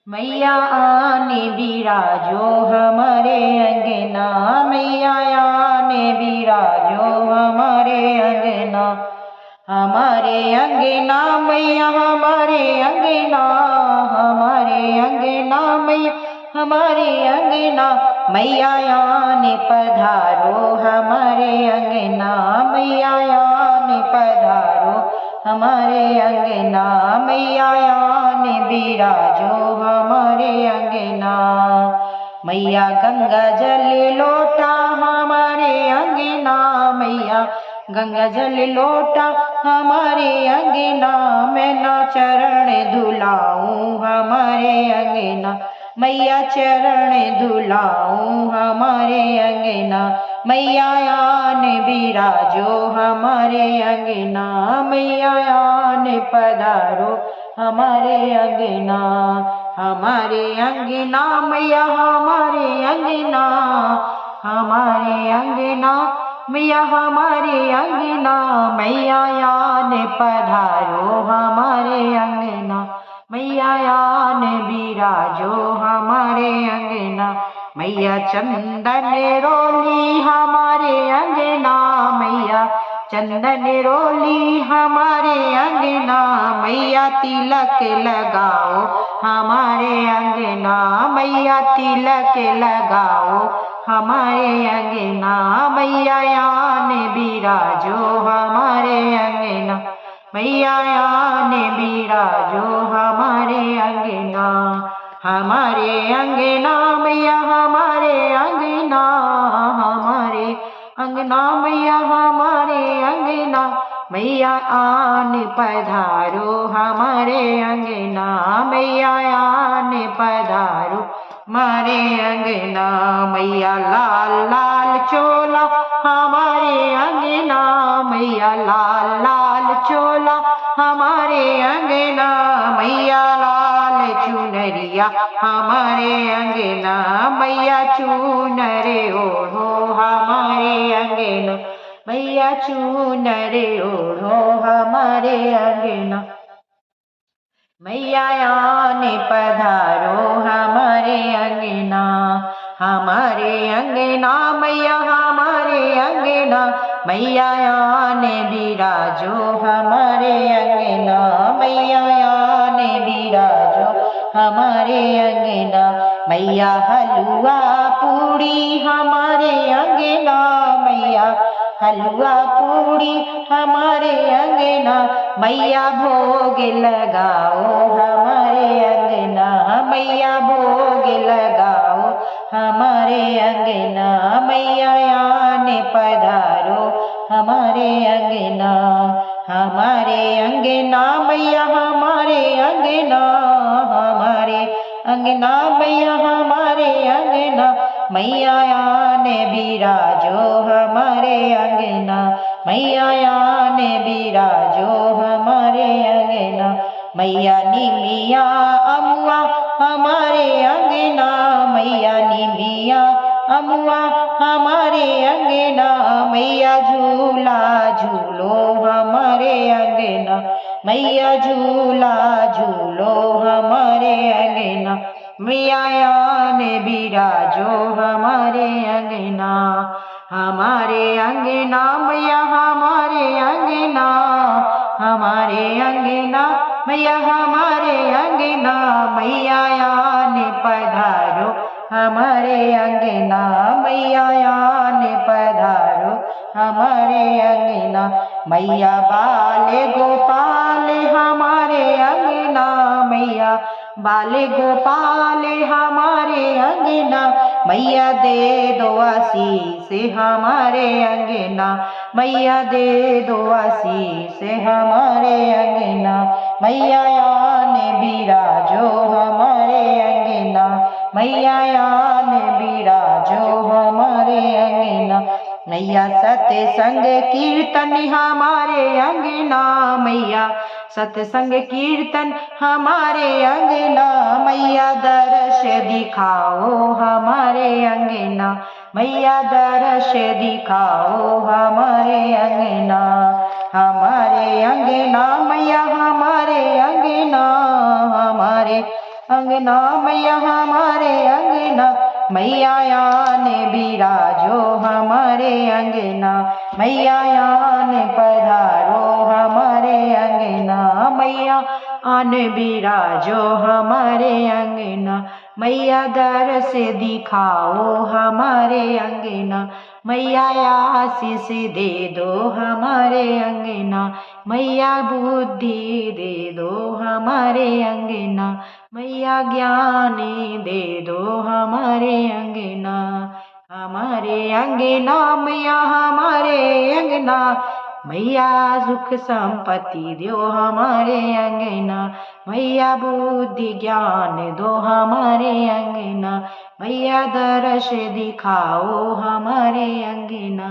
मैया आने बिराजो हमारे अंगना, मैया आने बिराजो हमारे अंगना, हमारे अंगना मैया हमारे अंगना, हमारे अंगना मैया हमारे अंगना, मैया आने पधारो हमारे अंगना, मैया आने पधारो हमारे अंगना, मैया आने बिराजो हमारे अंगना। मैया गंगा जल लोटा हमारे अंगना, मैया गंगा जल लोटा हमारे अंगना, मैं ना चरण धुलाऊं हमारे अंगना, मैया चरण धुलाऊं हमारे अंगना, मैया आने बिराजो हमारे अंगना, मैया आने पधारो हमारे अंगना, हमारे अंगना मैया हमारे अंगना, हमारे अंगना मैया हमारे अंगना, मैया आने पधारो हमारे अंगना, मैया आने बिराजो हमारे अंगना, मैया चंदन रोली हमारे अंगना, मैया चंदन रोली हमारे अंगना, मैया तिलक लगाओ हमारे अंगना, मैया तिलक लगाओ हमारे अंगना, मैया आने बिराजो हमारे अंगना, मैया आने बिराजो हमारे अंगना, हमारे अंगना मैया हमारे अंगना, हमारे अंगना मैया हमारे अंगना, मैया आने पधारो हमारे अंगना, मैया आने पधारो हमारे अंगना, मैया लाल लाल चोला हमारे अंगना, मैया लाल लाल चोला हमारे अंगना, मैया लाल चुनरिया हमारे अंगना, मैया चुनरे ओढ़ो हमारे अंगना, मैया चुनरे ओढ़ो हमारे अंगना, मैया आने पधारो हमारे अंगना, हमारे अंगना मैया हमारे अंगना, मैया आने बिराजो हमारे अंगना, मैया आने बिराजो हमारे अंगना, मैया हलवा पूड़ी हमारे अंगना, मैया हलवा पूड़ी हमारे अंगना, मैया भोग लगाओ हमारे अंगना, मैया भोग लगाओ हमारे अंगना, मैया आने पधारो हमारे अंगना, हमारे अंगना मैया हमारे अंगना, हमारे अंगना मैया हमारे अंगना, मैया आने बिराजो हमारे अंगना, मैया आने बिराजो हमारे अंगना, मैया निमिया अमुआ हमारे अंगना, मैया निमिया अमुआ हमारे अंगना, मैया झूला झूलो हमारे अंगना, मैया झूला झूलो हमारे अंगना, मैया आने बिराजो हमारे अंगना, हमारे अंगना मैया हमारे अंगना, हमारे अंगना मैया हमारे अंगना, मैया आने पधारो हमारे अंगना, मैया आने पधारो हमारे अंगना, मैया बाले गोपाल हमारे अंगना, मैया बाले गोपाल हमारे अंगना, मैया दे दो आशीष हमारे अंगना, मैया दे दो आशीष हमारे अंगना, मैया आने बिराजो हमारे अंगना, मैया आने बिराजो हमारे अंगना, मैया सत्संग कीर्तन हमारे अंगना, मैया सत्संग कीर्तन हमारे अंगना, मैया दर्श दिखाओ हमारे अंगना, मैया दर्श दिखाओ हमारे अंगना, हमारे अंगना मैया हमारे अंगना, हमारे अंगना मैया हमारे अंगना, मैया आन बिराजो हमारे अंगना, मैया आन पधारो हमारे अंगना, मैया आन बिराजो हमारे अंगना, मैया दरस दिखाओ हमारे अंगना, मैया आशीष दे दो हमारे अंगना, मैया बुद्धि दे दो हमारे अंगना, मैया ज्ञान दे दो हमारे अंगना, हमारे अंगना मैया हमारे अंगना, मैया सुख संपत्ति दो हमारे अंगना, मैया बुद्धि ज्ञान दो हमारे अंगना, मैया दर्श दिखाओ हमारे अंगना।